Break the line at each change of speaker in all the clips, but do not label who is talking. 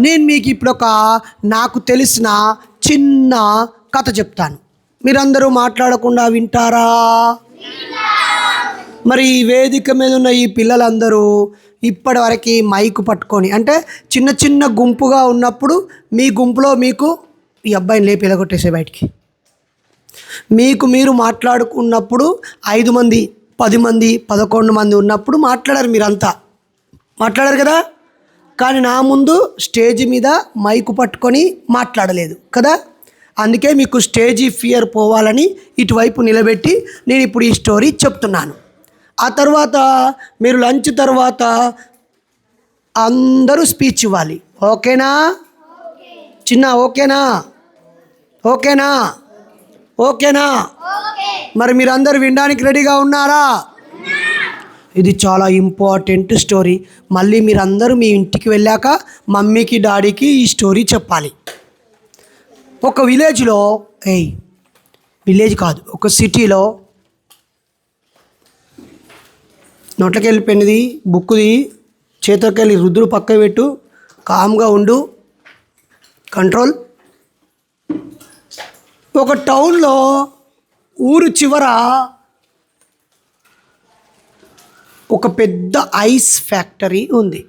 నేను మీకు ఇప్పుడు నాకు తెలిసిన చిన్న కథ చెప్తాను. మీరందరూ మాట్లాడకుండా వింటారా? మరి ఈ వేదిక మీద ఉన్న ఈ పిల్లలందరూ ఇప్పటివరకు మైకు పట్టుకొని, అంటే చిన్న చిన్న గుంపుగా ఉన్నప్పుడు మీ గుంపులో మీకు ఈ అబ్బాయిని లేపి ఎలగొట్టేసే బయటికి, మీకు మీరు మాట్లాడుకున్నప్పుడు 5 మంది 10 మంది 11 మంది ఉన్నప్పుడు మాట్లాడారు, మీరంతా మాట్లాడారు కదా. కానీ నా ముందు స్టేజ్ మీద మైకు పట్టుకొని మాట్లాడలేదు కదా. అందుకే మీకు స్టేజీ ఫియర్ పోవాలని ఇటువైపు నిలబెట్టి నేను ఇప్పుడు ఈ స్టోరీ చెప్తున్నాను. ఆ తర్వాత మీరు లంచ్ తర్వాత అందరూ స్పీచ్ ఇవ్వాలి. ఓకేనా చిన్న? ఓకేనా? ఓకేనా? ఓకేనా? మరి మీరందరూ వినడానికి రెడీగా ఉన్నారా? ఇది చాలా ఇంపార్టెంట్ స్టోరీ. మళ్ళీ మీరందరూ మీ ఇంటికి వెళ్ళాక మమ్మీకి డాడీకి ఈ స్టోరీ చెప్పాలి. ఒక విలేజ్లో, విలేజ్ కాదు, ఒక సిటీలో, నోట్లకి వెళ్ళిపోయినది బుక్కుది చేతికి వెళ్ళి రుద్దుడు పక్క పెట్టు, కామ్గా ఉండు, కంట్రోల్. ఒక టౌన్లో ఊరు చివర ఒక పెద్ద ఐస్ ఫ్యాక్టరీ ఉంది.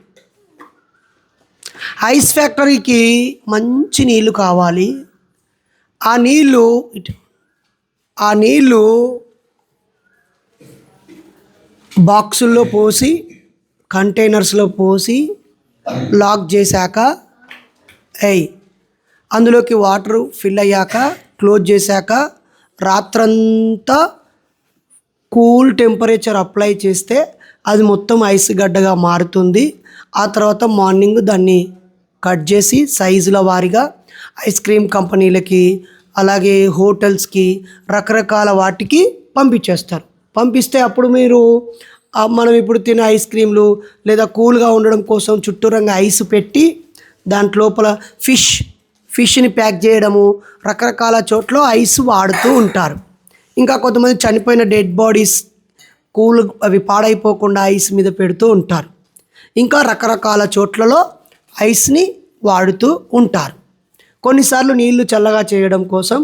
ఐస్ ఫ్యాక్టరీకి మంచి నీళ్ళు కావాలి. ఆ నీళ్ళు బాక్సుల్లో పోసి కంటైనర్స్లో పోసి లాక్ చేశాక, అందులోకి వాటర్ ఫిల్ అయ్యాక క్లోజ్ చేశాక రాత్రంతా కూల్ టెంపరేచర్ అప్లై చేస్తే అది మొత్తం ఐస్ గడ్డగా మారుతుంది. ఆ తర్వాత మార్నింగ్ దాన్ని కట్ చేసి సైజుల వారీగా ఐస్ క్రీమ్ కంపెనీలకి, అలాగే హోటల్స్కి, రకరకాల వాటికి పంపించేస్తారు. పంపిస్తే అప్పుడు మీరు మనం ఇప్పుడు తినే ఐస్ క్రీమ్లు లేదా కూల్గా ఉండడం కోసం చుట్టూరంగా ఐస్ పెట్టి దాంట్ లోపల ఫిష్ని ప్యాక్ చేయడము, రకరకాల చోట్ల ఐస్ వాడుతూ ఉంటారు. ఇంకా కొంతమంది చనిపోయిన డెడ్ బాడీస్ అవి పాడైపోకుండా ఐస్ మీద పెడుతూ ఉంటారు. ఇంకా రకరకాల చోట్లలో ఐస్ని వాడుతూ ఉంటారు. కొన్నిసార్లు నీళ్లు చల్లగా చేయడం కోసం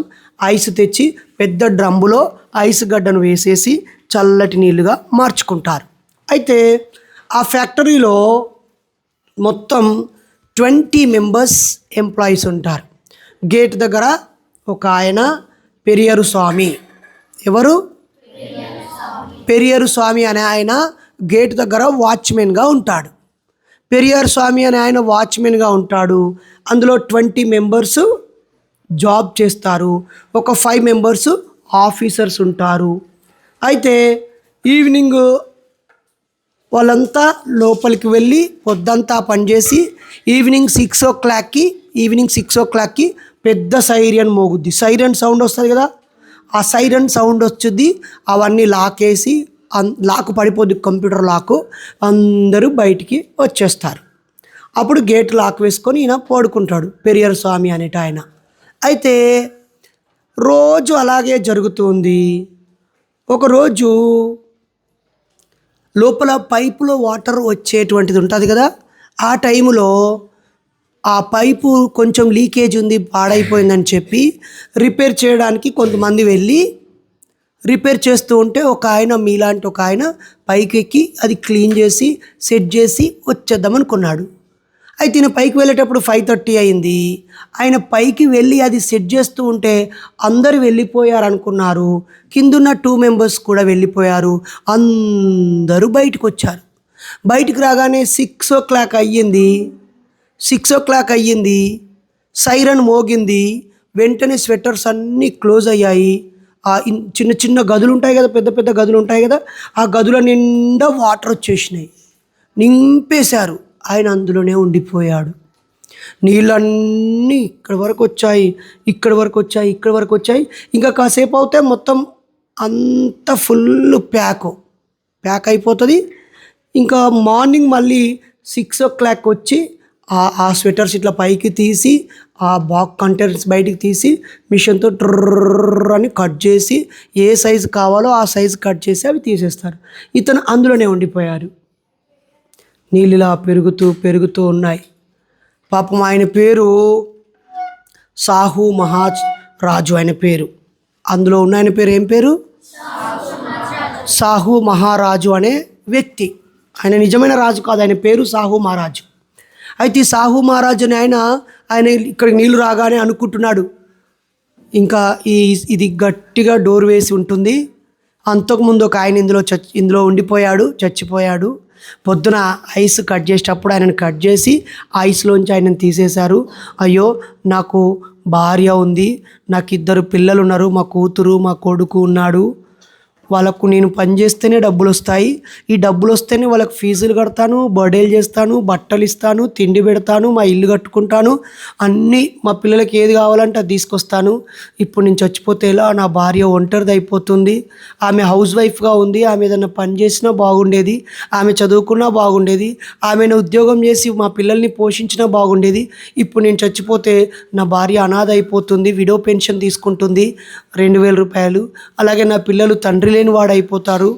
ఐస్ తెచ్చి పెద్ద డ్రమ్ములో ఐస్ గడ్డను వేసేసి చల్లటి నీళ్ళుగా మార్చుకుంటారు. అయితే ఆ ఫ్యాక్టరీలో మొత్తం 20 మెంబర్స్ ఎంప్లాయీస్ ఉంటారు. గేట్ దగ్గర ఒక ఆయన పెరియరు స్వామి. ఎవరు? పెరియరు స్వామి అనే ఆయన గేట్ దగ్గర వాచ్మెన్గా ఉంటాడు. పెరియర్ స్వామి అనే ఆయన వాచ్మెన్గా ఉంటాడు. అందులో 20 మెంబర్స్ జాబ్ చేస్తారు. ఒక 5 మెంబర్స్ ఆఫీసర్స్ ఉంటారు. అయితే ఈవినింగ్ వాళ్ళంతా లోపలికి వెళ్ళి పొద్దంతా పనిచేసి ఈవినింగ్ 6 o'clockకి పెద్ద సైరన్ మోగుద్ది. సైరన్ సౌండ్ వస్తుంది కదా, ఆ సైరన్ సౌండ్ వచ్చుద్ది. అవన్నీ లాకేసి లాక్ పడిపోద్ది, కంప్యూటర్ లాకు. అందరూ బయటికి వచ్చేస్తారు. అప్పుడు గేట్ లాక్ వేసుకొని ఈయన పడుకుంటాడు, పెరియర్ స్వామి అనేట ఆయన. అయితే రోజు అలాగే జరుగుతుంది. ఒకరోజు లోపల పైపులో వాటర్ వచ్చేటువంటిది ఉంటుంది కదా, ఆ టైంలో ఆ పైపు కొంచెం లీకేజ్ ఉంది, పాడైపోయిందని చెప్పి రిపేర్ చేయడానికి కొంతమంది వెళ్ళి రిపేర్ చేస్తూ ఉంటే ఒక ఆయన, మీలాంటి ఒక ఆయన పైకి ఎక్కి అది క్లీన్ చేసి సెట్ చేసి వచ్చేద్దాం అనుకున్నాడు. అయితే ఈయన పైకి వెళ్ళేటప్పుడు 5:30 అయింది. ఆయన పైకి వెళ్ళి అది సెట్ చేస్తూ ఉంటే అందరూ వెళ్ళిపోయారు అనుకున్నారు. కిందున్న 2 మెంబర్స్ కూడా వెళ్ళిపోయారు. అందరూ బయటకు వచ్చారు. బయటికి రాగానే 6 o'clock అయ్యింది. 6 o'clock అయ్యింది. సైరన్ మోగింది. వెంటనే స్వెటర్స్ అన్నీ క్లోజ్ అయ్యాయి. చిన్న చిన్న గదులు ఉంటాయి కదా, పెద్ద పెద్ద గదులు ఉంటాయి కదా, ఆ గదుల నిండా వాటర్ వచ్చేసినాయి, నింపేశారు. ఆయన అందులోనే ఉండిపోయాడు. నీళ్ళన్నీ ఇక్కడి వరకు వచ్చాయి. ఇంకా కాసేపు అవుతే మొత్తం అంత ఫుల్ ప్యాక్ అయిపోతుంది. ఇంకా మార్నింగ్ మళ్ళీ 6 o'clock వచ్చి ఆ స్వెటర్స్ ఇట్లా పైకి తీసి ఆ బాక్స్ కంటైనర్స్ బయటికి తీసి మిషన్తో ట్రర్ అని కట్ చేసి ఏ సైజు కావాలో ఆ సైజు కట్ చేసి అవి తీసేస్తారు. ఇతను అందులోనే ఉండిపోయారు. నీళ్ళు ఇలా పెరుగుతూ ఉన్నాయి. పాపం ఆయన పేరు సాహు మహారాజు ఆయన పేరు. అందులో ఉన్న ఆయన పేరు ఏం పేరు? సాహు మహారాజు అనే వ్యక్తి. ఆయన నిజమైన రాజు కాదు, ఆయన పేరు సాహు మహారాజు. అయితే ఈ సాహు మహారాజు అని ఆయన ఇక్కడికి నీళ్ళు రాగానే అనుకుంటున్నాడు, ఇంకా ఇది గట్టిగా డోర్ వేసి ఉంటుంది. అంతకుముందు ఒక ఆయన ఇందులో ఉండిపోయాడు, చచ్చిపోయాడు. పొద్దున ఐస్ కట్ చేసేటప్పుడు ఆయనను కట్ చేసి ఐస్లోంచి ఆయనను తీసేశారు. అయ్యో, నాకు భార్య ఉంది, నాకు 2 పిల్లలు ఉన్నారు, మా కూతురు మా కొడుకు ఉన్నాడు, వాళ్ళకు నేను పని చేస్తేనే డబ్బులు వస్తాయి, ఈ డబ్బులు వస్తేనే వాళ్ళకి ఫీజులు కడతాను, బర్త్డేలు చేస్తాను, బట్టలు ఇస్తాను, తిండి పెడతాను, మా ఇల్లు కట్టుకుంటాను, అన్నీ మా పిల్లలకి ఏది కావాలంటే అది తీసుకొస్తాను. ఇప్పుడు నేను చచ్చిపోతే ఎలా? నా భార్య ఒంటరిది అయిపోతుంది, ఆమె హౌస్ వైఫ్గా ఉంది, ఆమె ఏదైనా పని చేసినా బాగుండేది, ఆమె చదువుకున్నా బాగుండేది, ఆమెను ఉద్యోగం చేసి మా పిల్లల్ని పోషించినా బాగుండేది. ఇప్పుడు నేను చచ్చిపోతే నా భార్య అనాథ అయిపోతుంది, విడో పెన్షన్ తీసుకుంటుంది 2000 రూపాయలు. అలాగే నా పిల్లలు తండ్రి లేని వాడు అయిపోతారు.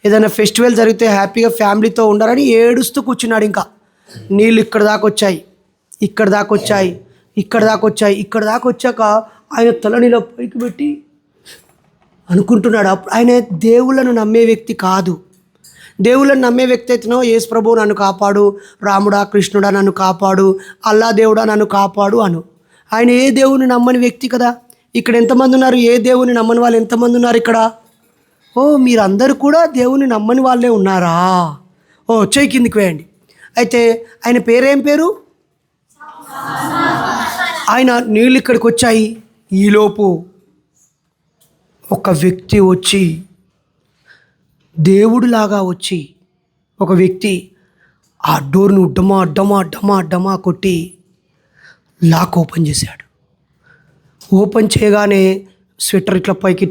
ఏదైనా ఫెస్టివల్ జరిగితే హ్యాపీగా ఫ్యామిలీతో ఉండాలని ఏడుస్తూ కూర్చున్నాడు. ఇంకా నీళ్ళు ఇక్కడ దాకా వచ్చాయి, ఇక్కడ దాకా వచ్చాయి, ఇక్కడ దాకా వచ్చాయి. ఇక్కడ దాకా వచ్చాక ఆయన తలని పైకి పెట్టి అనుకుంటున్నాడు. అప్పుడు ఆయన దేవుళ్ళను నమ్మే వ్యక్తి కాదు. దేవుళ్ళని నమ్మే వ్యక్తి అయితేనో యేసు ప్రభువు నన్ను కాపాడు, రాముడా కృష్ణుడా నన్ను కాపాడు, అల్లా దేవుడా నన్ను కాపాడు అను. ఆయన ఏ దేవుని నమ్మని వ్యక్తి కదా. ఇక్కడ ఎంతమంది ఉన్నారు? ఏ దేవుని నమ్మని వాళ్ళు ఎంతమంది ఉన్నారు ఇక్కడ? ఓ, మీరందరూ కూడా దేవుని నమ్మని వాళ్ళే ఉన్నారా? ఓ, చెయ్యి కిందికి వేయండి. అయితే ఆయన పేరేం పేరు? ఆయన నీళ్ళు ఇక్కడికి వచ్చాయి. ఈలోపు ఒక వ్యక్తి వచ్చి, దేవుడిలాగా వచ్చి ఒక వ్యక్తి ఆ డోర్ను డమా డమా డమా డమా కొట్టి లాక్ ఓపెన్ చేశాడు. ఓపెన్ చేయగానే స్వెటర్ ఇట్లా పైకి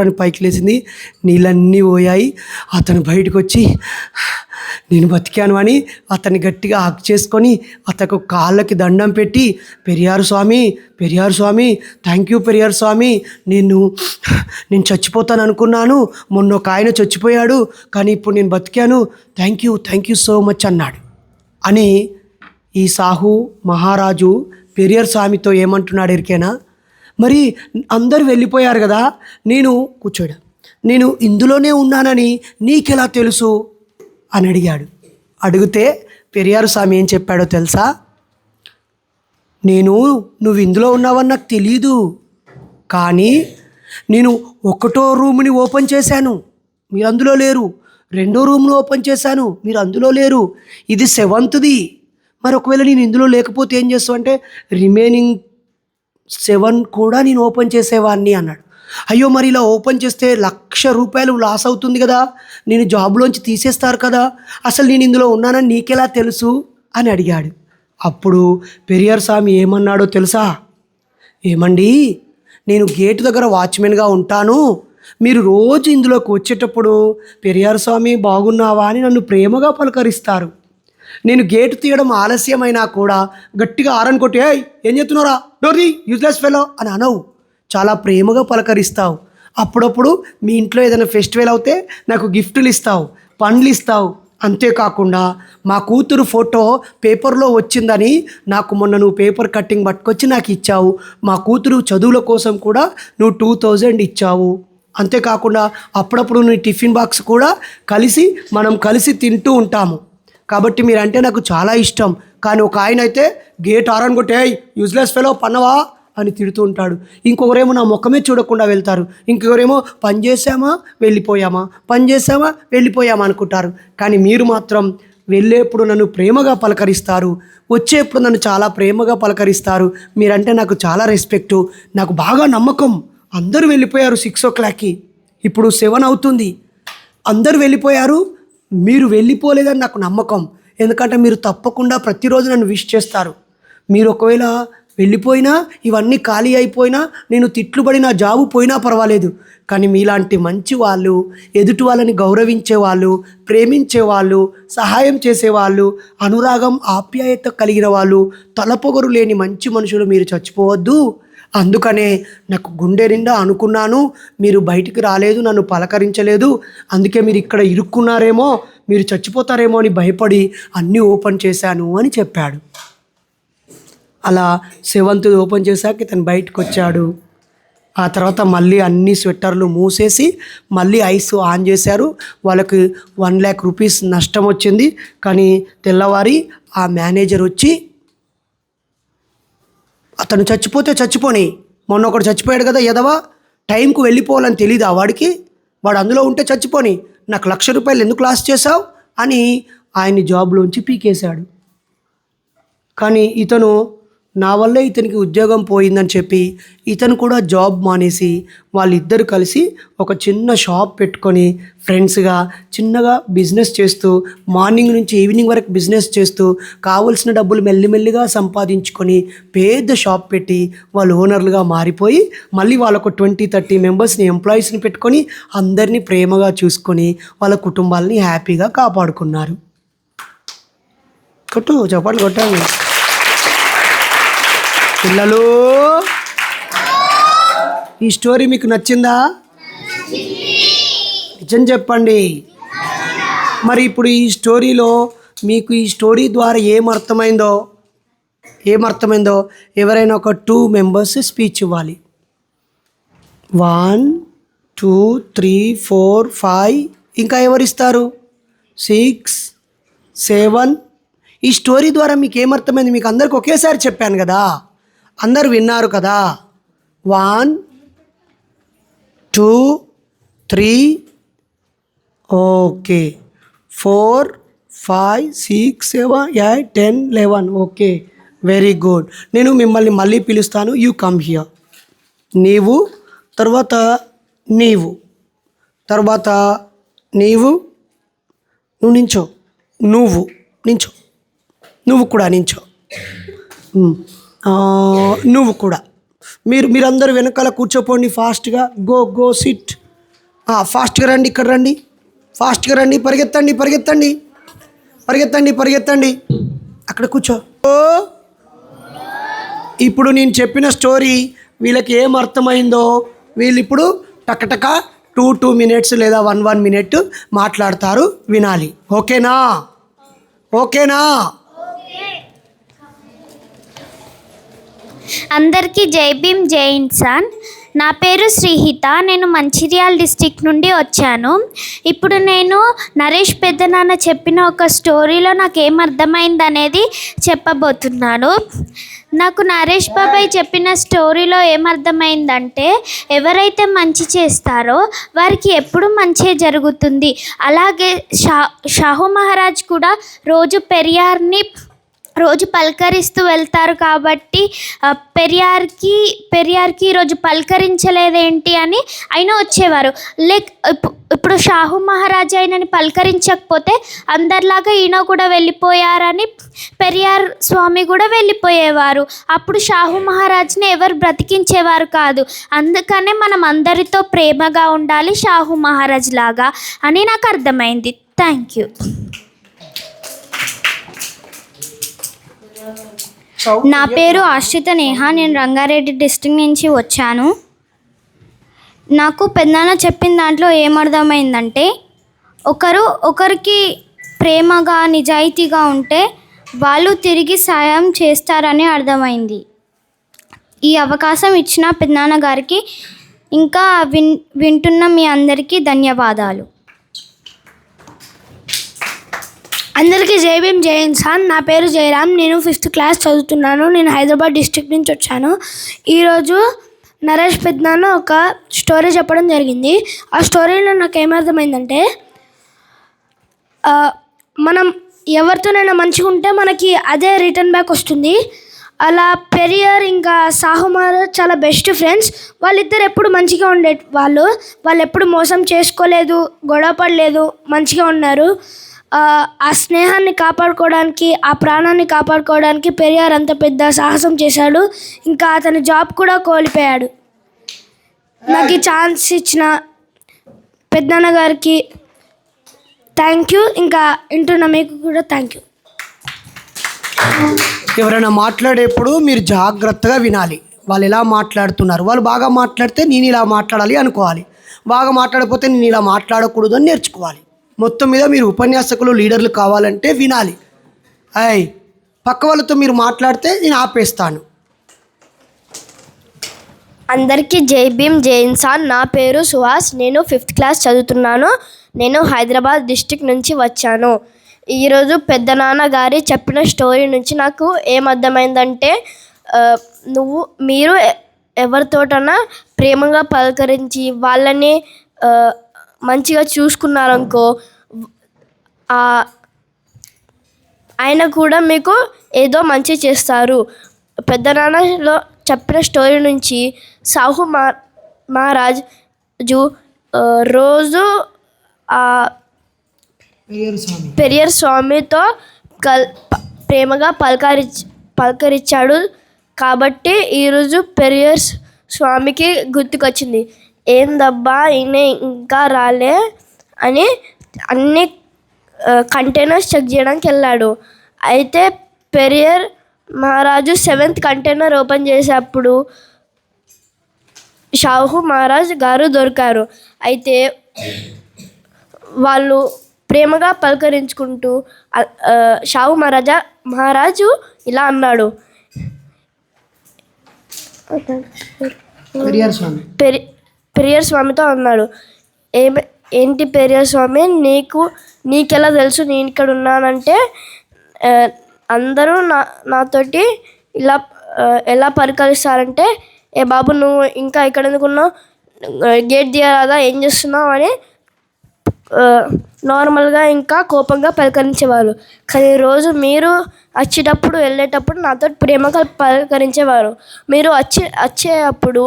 అని పైకి లేచింది, నీళ్ళన్నీ పోయాయి. అతను బయటకు వచ్చి నేను బతికాను అని అతన్ని గట్టిగా హక్ చేసుకొని అతనికి కాళ్ళకి దండం పెట్టి, పెరియార్ స్వామి, పెరియార్ స్వామి, థ్యాంక్ యూ పెరియార్ స్వామి, నేను చచ్చిపోతాను అనుకున్నాను, మొన్న ఒక ఆయన చచ్చిపోయాడు కానీ ఇప్పుడు నేను బతికాను, థ్యాంక్ యూ సో మచ్ అన్నాడు. అని ఈ సాహు మహారాజు పెరియార్ స్వామితో ఏమంటున్నాడు ఎరికేనా? మరి అందరూ వెళ్ళిపోయారు కదా, కూర్చోడు, నేను ఇందులోనే ఉన్నానని నీకెలా తెలుసు అని అడిగాడు. అడిగితే పెరియార్ స్వామి ఏం చెప్పాడో తెలుసా? నువ్వు ఇందులో ఉన్నావని నాకు తెలీదు, కానీ నేను 1వ రూమ్ని ఓపెన్ చేశాను, మీరు అందులో లేరు. 2వ రూమ్ను ఓపెన్ చేశాను, మీరు అందులో లేరు. ఇది 7థది. మరి ఒకవేళ నేను ఇందులో లేకపోతే ఏం చేస్తావు అంటే, రిమైనింగ్ 7 కూడా నేను ఓపెన్ చేసేవాడిని అన్నాడు. అయ్యో, మరి ఇలా ఓపెన్ చేస్తే 1,00,000 రూపాయలు లాస్ అవుతుంది కదా, నేను జాబ్లోంచి తీసేస్తారు కదా, అసలు నేను ఇందులో ఉన్నానని నీకెలా తెలుసు అని అడిగాడు. అప్పుడు పెరియార్ స్వామి ఏమన్నాడో తెలుసా? ఏమండి, నేను గేటు దగ్గర వాచ్మెన్గా ఉంటాను, మీరు రోజు ఇందులోకి వచ్చేటప్పుడు పెరియార్ స్వామి బాగున్నావా అని నన్ను ప్రేమగా పలకరిస్తారు. నేను గేటు తీయడం ఆలస్యమైనా కూడా గట్టిగా ఆరన్ కొట్టి, ఏం చెప్తున్నారా, డోర్ది యూజ్లెస్ ఫెలో అని అనవు, చాలా ప్రేమగా పలకరిస్తావు. అప్పుడప్పుడు మీ ఇంట్లో ఏదైనా ఫెస్టివల్ అవుతే నాకు గిఫ్టులు ఇస్తావు, పండ్లు ఇస్తావు. అంతేకాకుండా మా కూతురు ఫోటో పేపర్లో వచ్చిందని నాకు మొన్న నువ్వు పేపర్ కట్టింగ్ పట్టుకొచ్చి నాకు ఇచ్చావు. మా కూతురు చదువుల కోసం కూడా నువ్వు 2000 ఇచ్చావు. అంతేకాకుండా అప్పుడప్పుడు నీ టిఫిన్ బాక్స్ కూడా మనం కలిసి తింటూ ఉంటాము. కాబట్టి మీరంటే నాకు చాలా ఇష్టం. కానీ ఒక ఆయన అయితే గేట్ ఆరన్ కొట్టే, యూజ్లెస్ ఫెలో పన్నవా అని తిడుతూ ఉంటాడు. ఇంకొకరేమో నా ముఖమే చూడకుండా వెళ్తారు. ఇంకొకరేమో పని చేసామా వెళ్ళిపోయామా అనుకుంటారు. కానీ మీరు మాత్రం వెళ్ళేప్పుడు నన్ను ప్రేమగా పలకరిస్తారు, వచ్చేప్పుడు నన్ను చాలా ప్రేమగా పలకరిస్తారు. మీరంటే నాకు చాలా రెస్పెక్టు, నాకు బాగా నమ్మకం. అందరూ వెళ్ళిపోయారు 6 o'clockకి, ఇప్పుడు 7 అవుతుంది. అందరూ వెళ్ళిపోయారు, మీరు వెళ్ళిపోలేదని నాకు నమ్మకం. ఎందుకంటే మీరు తప్పకుండా ప్రతిరోజు నన్ను విష్ చేస్తారు. మీరు ఒకవేళ వెళ్ళిపోయినా, ఇవన్నీ ఖాళీ అయిపోయినా, నేను తిట్లుబడి నా జాబు పోయినా పర్వాలేదు, కానీ మీలాంటి మంచి వాళ్ళు, ఎదుటి వాళ్ళని గౌరవించేవాళ్ళు, ప్రేమించేవాళ్ళు, సహాయం చేసేవాళ్ళు, అనురాగం ఆప్యాయత కలిగిన వాళ్ళు, తలపొగరు లేని మంచి మనుషులు మీరు చచ్చిపోవద్దు అందుకనే నాకు గుండె నిండా అనుకున్నాను, మీరు బయటికి రాలేదు, నన్ను పలకరించలేదు, అందుకే మీరు ఇక్కడ ఇరుక్కున్నారేమో, మీరు చచ్చిపోతారేమో అని భయపడి అన్నీ ఓపెన్ చేశాను అని చెప్పాడు. అలా 7th ఓపెన్ చేశాక ఇతను బయటకు వచ్చాడు. ఆ తర్వాత మళ్ళీ అన్ని స్వెట్టర్లు మూసేసి మళ్ళీ ఐస్ ఆన్ చేశారు. వాళ్ళకి 1 lakh రూపీస్ నష్టం వచ్చింది. కానీ తెల్లవారి ఆ మేనేజర్ వచ్చి, అతను చచ్చిపోతే చచ్చిపోని, మొన్న ఒకడు చచ్చిపోయాడు కదా ఎదవా, టైంకు వెళ్ళిపోవాలని తెలీదా వాడికి, వాడు అందులో ఉంటే చచ్చిపోని, నాకు 1,00,000 రూపాయలు ఎందుకు లాస్ చేశావు అని ఆయన్ని జాబ్లోంచి పీకేశాడు. కానీ ఇతను నా వల్లే ఇతనికి ఉద్యోగం పోయిందని చెప్పి ఇతను కూడా జాబ్ మానేసి వాళ్ళిద్దరు కలిసి ఒక చిన్న షాప్ పెట్టుకొని ఫ్రెండ్స్గా చిన్నగా బిజినెస్ చేస్తూ మార్నింగ్ నుంచి ఈవినింగ్ వరకు బిజినెస్ చేస్తూ కావలసిన డబ్బులు మెల్లిమెల్లిగా సంపాదించుకొని పెద్ద షాప్ పెట్టి వాళ్ళు ఓనర్లుగా మారిపోయి మళ్ళీ వాళ్ళకు 20-30 మెంబర్స్ని ఎంప్లాయీస్ని పెట్టుకొని అందరినీ ప్రేమగా చూసుకొని వాళ్ళ కుటుంబాలని హ్యాపీగా కాపాడుకున్నారు. చప్పట్లు కొట్టండి పిల్లలు. ఈ స్టోరీ మీకు నచ్చిందా? నిజం చెప్పండి. మరి ఇప్పుడు ఈ స్టోరీలో మీకు ఈ స్టోరీ ద్వారా ఏమర్థమైందో ఎవరైనా ఒక 2 మెంబర్స్ స్పీచ్ ఇవ్వాలి. 1 2 3 4 5 ఇంకా ఎవరిస్తారు? 6 7. ఈ స్టోరీ ద్వారా మీకు ఏమర్థమైంది? మీకు అందరికి ఒకేసారి చెప్పాను కదా, అందరు విన్నారు కదా. 1 2 3 ఓకే, 4 5 6 7 8 10 11 ఓకే, వెరీ గుడ్. నేను మిమ్మల్ని మళ్ళీ పిలుస్తాను. You come here. నీవు, తర్వాత నీవు, తర్వాత నీవు, నువ్వు నించో, నువ్వు నించో, నువ్వు కూడా నించో, నువ్వు కూడా. మీరందరూ వెనకాల కూర్చోపోండి. ఫాస్ట్గా గో సిట్. ఫాస్ట్గా రండి, ఇక్కడ రండి, ఫాస్ట్గా రండి, పరిగెత్తండి. అక్కడ కూర్చో. ఇప్పుడు నేను చెప్పిన స్టోరీ వీళ్ళకి ఏం అర్థమైందో వీళ్ళు ఇప్పుడు టకటక 2 minutes లేదా 1 minute మాట్లాడతారు, వినాలి. ఓకేనా?
అందరికీ జై భీమ్, జై ఇన్సాన్. నా పేరు శ్రీహిత. నేను మంచిర్యాల డిస్టిక్ నుండి వచ్చాను. ఇప్పుడు నేను నరేష్ పెద్దనాన్న చెప్పిన ఒక స్టోరీలో నాకు ఏమర్థమైంది అనేది చెప్పబోతున్నాను. నాకు నరేష్ బాబాయ్ చెప్పిన స్టోరీలో ఏమర్థమైందంటే, ఎవరైతే మంచి చేస్తారో వారికి ఎప్పుడు మంచే జరుగుతుంది. అలాగే షాహు మహారాజ్ కూడా రోజు పెరియార్ని పలకరిస్తూ వెళ్తారు కాబట్టి పెరియార్కి ఈరోజు పలకరించలేదేంటి అని ఆయన వచ్చేవారు. ఇప్పుడు షాహు మహారాజ్ ఆయనని పలకరించకపోతే అందరిలాగా ఈయన కూడా వెళ్ళిపోయారని పెరియార్ స్వామి కూడా వెళ్ళిపోయేవారు. అప్పుడు షాహు మహారాజ్ని ఎవరు బ్రతికించేవారు కాదు. అందుకనే మనం అందరితో ప్రేమగా ఉండాలి షాహు మహారాజ్ లాగా అని నాకు అర్థమైంది. Thank you. నా పేరు ఆశ్రిత నేహ. నేను రంగారెడ్డి డిస్ట్రిక్ట్ నుంచి వచ్చాను. నాకు పెద్దనాన్న చెప్పిన దాంట్లో ఏమర్థమైందంటే, ఒకరికి ప్రేమగా నిజాయితీగా ఉంటే వాళ్ళు తిరిగి సాయం చేస్తారని అర్థమైంది. ఈ అవకాశం ఇచ్చిన పెద్దనాన్న గారికి ఇంకా వింటున్న మీ అందరికీ ధన్యవాదాలు.
అందరికీ జై భీమ్, జై ఇన్సాన్. నా పేరు జయరామ్. నేను 5th క్లాస్ చదువుతున్నాను. నేను హైదరాబాద్ డిస్ట్రిక్ట్ నుంచి వచ్చాను. ఈరోజు నరేష్ పెద్దనాన్న ఒక స్టోరీ చెప్పడం జరిగింది. ఆ స్టోరీలో నాకు ఏమర్థమైందంటే, మనం ఎవరితోనైనా మంచిగా ఉంటే మనకి అదే రిటర్న్ బ్యాక్ వస్తుంది. అలా పెరియార్ ఇంకా షాహు మహారాజ్ చాలా బెస్ట్ ఫ్రెండ్స్. వాళ్ళిద్దరు ఎప్పుడు మంచిగా వాళ్ళు ఎప్పుడు మోసం చేసుకోలేదు, గొడవ పడలేదు, మంచిగా ఉన్నారు. ఆ స్నేహాన్ని కాపాడుకోవడానికి, ఆ ప్రాణాన్ని కాపాడుకోవడానికి పెరియార్ అంత పెద్ద సాహసం చేశాడు. ఇంకా అతని జాబ్ కూడా కోల్పోయాడు. నాకు ఈ ఛాన్స్ ఇచ్చిన పెద్దనాన్న గారికి థ్యాంక్ యూ. ఇంకా వింటున్న మీకు కూడా థ్యాంక్ యూ.
ఎవరైనా మాట్లాడేప్పుడు మీరు జాగ్రత్తగా వినాలి. వాళ్ళు ఎలా మాట్లాడుతున్నారు, వాళ్ళు బాగా మాట్లాడితే నేను ఇలా మాట్లాడాలి అనుకోవాలి, బాగా మాట్లాడకపోతే నేను ఇలా మాట్లాడకూడదు అని నేర్చుకోవాలి. మొత్తం మీద మీరు ఉపన్యాసకులు లీడర్లు కావాలంటే వినాలి. పక్క వాళ్ళతో మీరు మాట్లాడితే నేను ఆపేస్తాను.
అందరికీ జై భీమ్ జై ఇన్సాన్. నా పేరు సుహాస్. నేను 5th క్లాస్ చదువుతున్నాను. నేను హైదరాబాద్ డిస్టిక్ నుంచి వచ్చాను. ఈరోజు పెద్దనాన్న గారి చెప్పిన స్టోరీ నుంచి నాకు ఏమర్థమైందంటే, మీరు ఎవరితోటన్నా ప్రేమగా పలకరించి వాళ్ళని మంచిగా చూసుకున్నారనుకో, ఆయన కూడా మీకు ఏదో మంచి చేస్తారు. పెద్దనాన్నలో చెప్పిన స్టోరీ నుంచి సాహు మహారాజు రోజు పెరియర్ స్వామితో ప్రేమగా పలకరించాడు. కాబట్టి ఈరోజు పెరియర్ స్వామికి గుర్తుకొచ్చింది, ఏందబ్బా ఈయన ఇంకా రాలే అని అన్ని కంటైనర్స్ చెక్ చేయడానికి వెళ్ళాడు. అయితే పెరియర్ మహారాజు 7th కంటైనర్ ఓపెన్ చేసేటప్పుడు షాహు మహారాజ్ గారు దొరికారు. అయితే వాళ్ళు ప్రేమగా పలకరించుకుంటూ షాహు మహారాజు ఇలా అన్నాడు, పెరియర్ స్వామితో అన్నాడు, ఏంటి పెరియర్ స్వామి, నీకెలా తెలుసు నేను ఇక్కడ ఉన్నానంటే, అందరూ నాతోటి ఇలా ఎలా పలకరిస్తారంటే, ఏ బాబు నువ్వు ఇంకా ఇక్కడ ఎందుకున్నావు, గేట్ తీయరాదా, ఏం చేస్తున్నావు అని నార్మల్గా ఇంకా కోపంగా పలకరించేవారు. కానీ రోజు మీరు వచ్చేటప్పుడు వెళ్ళేటప్పుడు నాతో ప్రేమగా పలకరించేవారు. మీరు వచ్చేటప్పుడు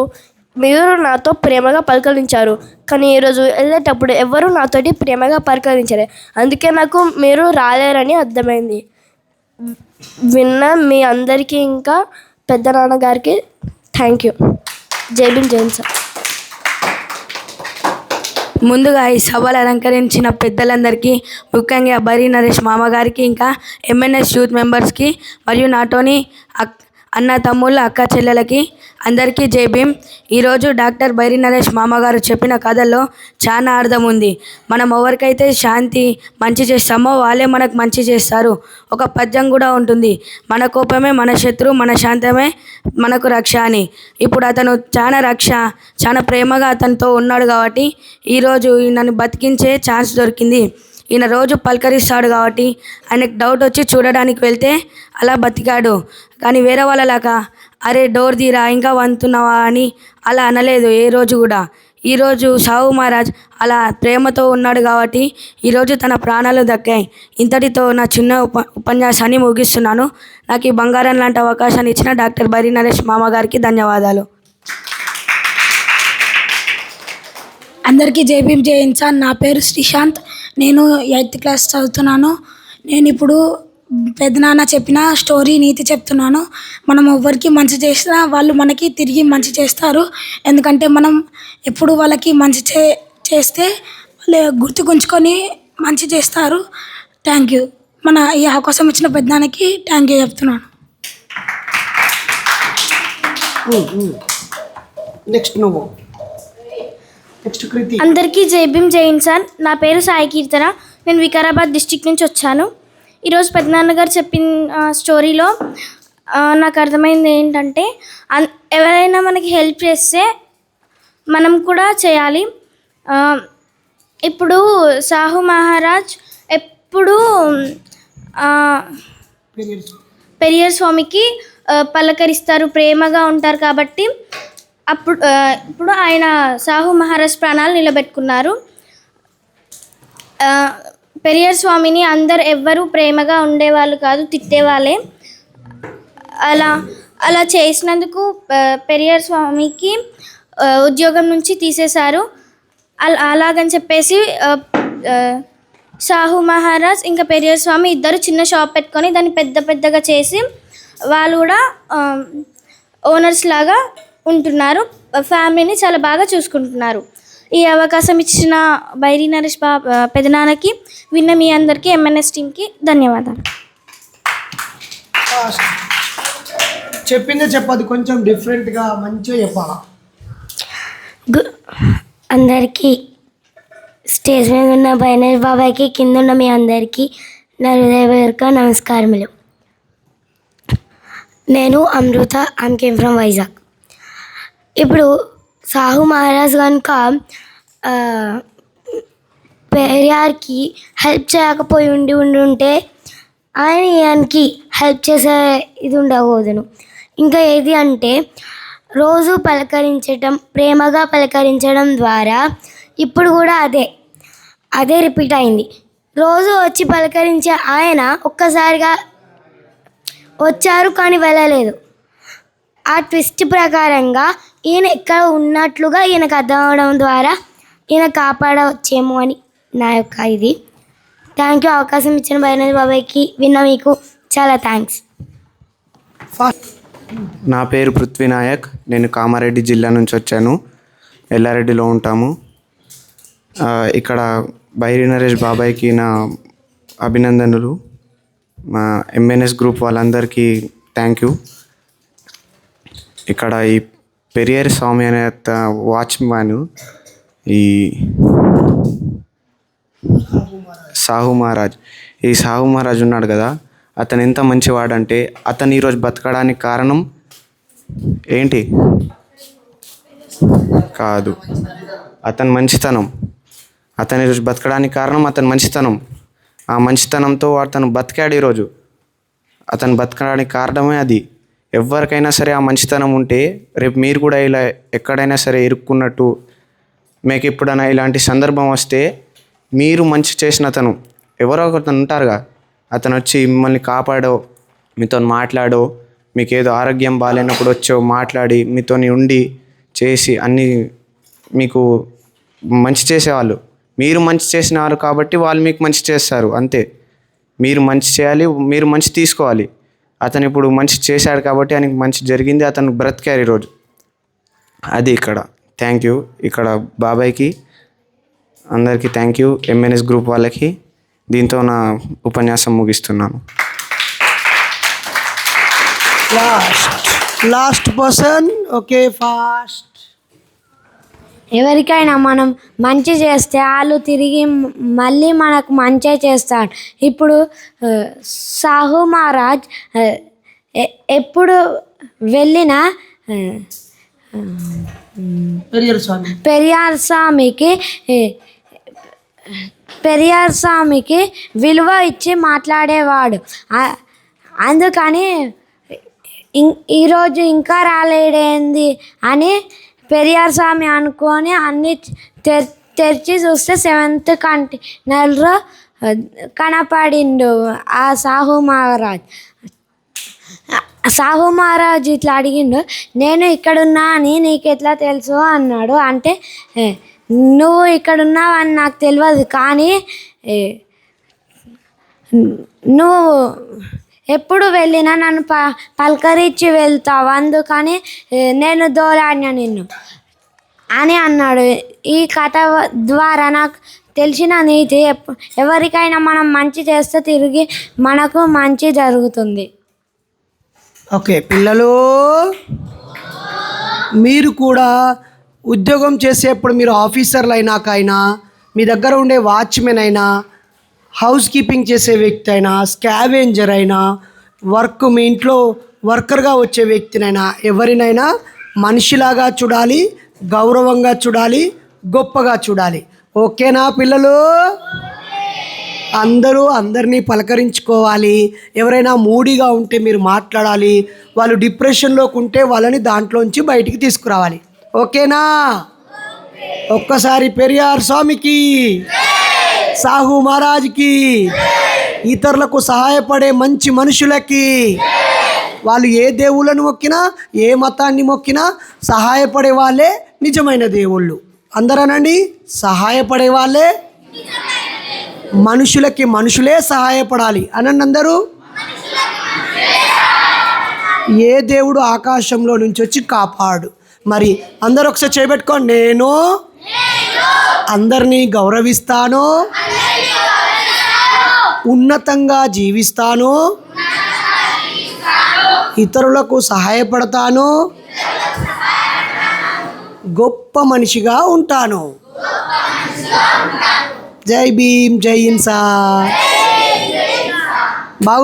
మీరు నాతో ప్రేమగా పలకరించారు, కానీ ఈరోజు వెళ్ళేటప్పుడు ఎవరు నాతోటి ప్రేమగా పలకరించలే. అందుకే నాకు మీరు రాలేరని అర్థమైంది. విన్న మీ అందరికీ ఇంకా పెద్ద నాన్నగారికి థ్యాంక్ యూ. జై భీమ్ జై హింద్ సార్.
ముందుగా ఈ సభలు అలంకరించిన పెద్దలందరికీ, ముఖ్యంగా బరి నరేష్ మామగారికి, ఇంకా ఎంఎన్ఎస్ యూత్ మెంబర్స్కి, మరియు నాతోని అన్న తమ్ముళ్ళ అక్క చెల్లెలకి అందరికీ జై భీమ్. ఈరోజు డాక్టర్ బైరి నరేష్ మామగారు చెప్పిన కథల్లో చాలా అర్థం ఉంది. మనం ఎవరికైతే శాంతి మంచి చేస్తామో వాళ్ళే మనకు మంచి చేస్తారు. ఒక పద్యం కూడా ఉంటుంది, మన కోపమే మన శత్రువు, మన శాంతమే మనకు రక్ష అని. ఇప్పుడు అతను చాలా ప్రేమగా అతనితో ఉన్నాడు కాబట్టి ఈరోజు నన్ను బతికించే ఛాన్స్ దొరికింది. ఈయన రోజు పలకరిస్తాడు కాబట్టి ఆయనకు డౌట్ వచ్చి చూడడానికి వెళ్తే అలా బతికాడు. కానీ వేరే వాళ్ళలాగా అరే డోర్ తీరా ఇంకా వంతున్నావా అని అలా అనలేదు ఏ రోజు కూడా. ఈరోజు సాహు మహారాజ్ అలా ప్రేమతో ఉన్నాడు కాబట్టి ఈరోజు తన ప్రాణాలు దక్కాయి. ఇంతటితో నా చిన్న ఉపన్యాసాన్ని ముగిస్తున్నాను. నాకు ఈ బంగారం లాంటి అవకాశాన్ని ఇచ్చిన డాక్టర్ బరి నరేష్ మామగారికి ధన్యవాదాలు.
అందరికీ జై భీమ్ జై ఇన్సాన్. నా పేరు శ్రీశాంత్. నేను 8th క్లాస్ చదువుతున్నాను. నేను ఇప్పుడు పెద్దనాన్న చెప్పిన స్టోరీ నీతి చెప్తున్నాను. మనం ఎవరికి మంచి చేసినా వాళ్ళు మనకి తిరిగి మంచి చేస్తారు. ఎందుకంటే మనం ఎప్పుడు వాళ్ళకి మంచి చేస్తే వాళ్ళు గుర్తుకుంచుకొని మంచి చేస్తారు. Thank you. ఈ అవకాశం ఇచ్చిన పెద్దనాన్నకి థ్యాంక్ యూ చెప్తున్నాను.
అందరికీ జై భీమ్ జై ఇన్సాన్. నా పేరు సాయి కీర్తన. నేను వికారాబాద్ డిస్టిక్ నుంచి వచ్చాను. ఈరోజు పెద్దనాన్నగారు చెప్పిన స్టోరీలో నాకు అర్థమైంది ఏంటంటే, ఎవరైనా మనకి హెల్ప్ చేస్తే మనం కూడా చేయాలి. ఇప్పుడు సాహు మహారాజ్ ఎప్పుడు పెరియర్ స్వామికి పలకరిస్తారు, ప్రేమగా ఉంటారు. కాబట్టి ఇప్పుడు ఆయన సాహు మహారాజ్ ప్రాణాలు నిలబెట్టుకున్నారు. పెరియర్ స్వామిని ఎవ్వరూ ప్రేమగా ఉండేవాళ్ళు కాదు, తిట్టేవాళ్ళే. అలా చేసినందుకు పెరియర్ స్వామికి ఉద్యోగం నుంచి తీసేశారు. అలాగని చెప్పేసి సాహు మహారాజ్ ఇంకా పెరియర్ స్వామి ఇద్దరు చిన్న షాప్ పెట్టుకొని దాన్ని పెద్దగా చేసి వాళ్ళు కూడా ఓనర్స్ లాగా ఉంటున్నారు. ఫ్యామిలీని చాలా బాగా చూసుకుంటున్నారు. ఈ అవకాశం ఇచ్చిన బైరి నరేష్ పెదనాన్నకి, విన్న మీ అందరికీ, ఎంఎన్ఎస్ టీమ్కి ధన్యవాదాలు.
చెప్పిందే చెప్పదు, కొంచెం డిఫరెంట్గా మంచిగా చెప్పాలా.
అందరికీ స్టేజ్ మీద ఉన్న బైనర్ బాబాయ్కి, కింద ఉన్న మీ అందరికీ నా హృదయపూర్వక నమస్కారములు. నేను అమృత, ఐమ్ కేమ్ ఫ్రమ్ వైజాగ్. ఇప్పుడు సాహు మహారాజ్ కనుక పెరియార్కి హెల్ప్ చేయకపోయి ఉంటే ఆయనకి హెల్ప్ చేసే ఇది ఉండకూడదును. ఇంకా ఏది అంటే రోజు పలకరించటం, ప్రేమగా పలకరించడం ద్వారా ఇప్పుడు కూడా అదే రిపీట్ అయింది. రోజు వచ్చి పలకరించే ఆయన ఒక్కసారిగా వచ్చారు కానీ వెళ్ళలేదు. ఆ ట్విస్ట్ ప్రకారంగా ఈయన ఎక్కడ ఉన్నట్లుగా ఈయనకు అర్థం అవడం ద్వారా ఈయన కాపాడవచ్చేమో అని నా యొక్క ఇది. Thank you. అవకాశం ఇచ్చిన బైనర్ బాబాయ్కి, విన్న మీకు చాలా థ్యాంక్స్.
నా పేరు పృథ్వీనాయక్. నేను కామారెడ్డి జిల్లా నుంచి వచ్చాను. ఎల్లారెడ్డిలో ఉంటాము. ఇక్కడ బైరి నరేష్ బాబాయ్కి నా అభినందనలు. మా ఎంఎన్ఎస్ గ్రూప్ వాళ్ళందరికీ థ్యాంక్ యూ. ఇక్కడ ఈ పెరియార్ స్వామి అనే వాచ్మ్యాన్, ఈ సాహు మహారాజ్, ఈ సాహు మహారాజ్ ఉన్నాడు కదా, అతను ఎంత మంచివాడంటే అతను ఈరోజు బతకడానికి కారణం ఏంటి? కాదు, అతని మంచితనం. అతను ఈరోజు బతకడానికి కారణం అతని మంచితనం. ఆ మంచితనంతో అతను బతికాడు ఈరోజు. అతను బతకడానికి కారణమే అది. ఎవరికైనా సరే ఆ మంచితనం ఉంటే రేపు మీరు కూడా ఇలా ఎక్కడైనా సరే ఇరుక్కున్నట్టు, మీకు ఎప్పుడైనా ఇలాంటి సందర్భం వస్తే మీరు మంచి చేసిన అతను ఎవరో ఒకతను ఉంటారుగా, అతను వచ్చి మిమ్మల్ని కాపాడో, మీతో మాట్లాడో, మీకు ఏదో ఆరోగ్యం బాగాలేనప్పుడు వచ్చో మాట్లాడి మీతో ఉండి చేసి అన్నీ మీకు మంచి చేసేవాళ్ళు. మీరు మంచి చేసినారు కాబట్టి వాళ్ళు మీకు మంచి చేస్తారు, అంతే. మీరు మంచి చేయాలి, మీరు మంచి తీసుకోవాలి. అతను ఇప్పుడు మంచి చేశాడు కాబట్టి ఆయనకి మంచి జరిగింది, అతను బ్రతికారు ఈరోజు. అది ఇక్కడ. Thank you. ఇక్కడ బాబాయ్కి అందరికీ థ్యాంక్ యూ. ఎంఎన్ఎస్ గ్రూప్ వాళ్ళకి. దీంతో నా ఉపన్యాసం ముగిస్తున్నాను.
Last person. Okay, fast.
ఎవరికైనా మనం మంచి చేస్తే వాళ్ళు తిరిగి మళ్ళీ మనకు మంచి చేస్తాడు. ఇప్పుడు సాహు మహారాజ్ ఎప్పుడు వెళ్ళినా పెరియార్ స్వామికి విలువ ఇచ్చి మాట్లాడేవాడు. అందుకని ఈరోజు ఇంకా రాలేడేంది అని పెరియార్ స్వామి అనుకొని అన్నీ తెరిచి చూస్తే 7th కంటైనర్లో కనపడిండు ఆ సాహు మహారాజ్. సాహు మహారాజ్ ఇట్లా అడిగిండు, నేను ఇక్కడున్నా అని నీకు ఎట్లా తెలుసు అన్నాడు. అంటే నువ్వు ఇక్కడున్నావు అని నాకు తెలియదు, కానీ నువ్వు ఎప్పుడు వెళ్ళినా నన్ను పలకరించి వెళ్తావు, అందుకని నేను దోలాడినా నిన్ను అని అన్నాడు. ఈ కథ ద్వారా నాకు తెలిసిన నీతి, ఎవరికైనా మనం మంచి చేస్తే తిరిగి మనకు మంచి జరుగుతుంది.
ఓకే పిల్లలు, మీరు కూడా ఉద్యోగం చేసేప్పుడు మీరు ఆఫీసర్లు అయినా, మీ దగ్గర ఉండే వాచ్మెన్ అయినా, హౌస్ కీపింగ్ చేసే వ్యక్తి అయినా, స్కావెంజర్ అయినా, మీ ఇంట్లో వర్కర్గా వచ్చే వ్యక్తినైనా, ఎవరినైనా మనిషిలాగా చూడాలి, గౌరవంగా చూడాలి, గొప్పగా చూడాలి. ఓకేనా పిల్లలు? అందరినీ పలకరించుకోవాలి. ఎవరైనా మూడీగా ఉంటే మీరు మాట్లాడాలి. వాళ్ళు డిప్రెషన్లోకి ఉంటే వాళ్ళని దాంట్లోంచి బయటికి తీసుకురావాలి. ఓకేనా? ఒక్కసారి పెరియార్ స్వామికి, సాహు మహారాజ్కి, ఇతరులకు సహాయపడే మంచి మనుషులకి, వాళ్ళు ఏ దేవుళ్ళను మొక్కినా, ఏ మతాన్ని మొక్కినా సహాయపడే వాళ్ళే నిజమైన దేవుళ్ళు. అందరనండి, సహాయపడే వాళ్ళే, మనుషులకి మనుషులే సహాయపడాలి అనండి అందరూ. ఏ దేవుడు ఆకాశంలో నుంచి వచ్చి కాపాడు. మరి అందరూ ఒకసారి చేయబెట్టుకోండి. నేను అందరినీ గౌరవిస్తాను, ఉన్నతంగా జీవిస్తాను, ఇతరులకు సహాయపడతాను, గొప్ప మనిషిగా ఉంటాను. జై భీమ్, జై ఇన్సాన్.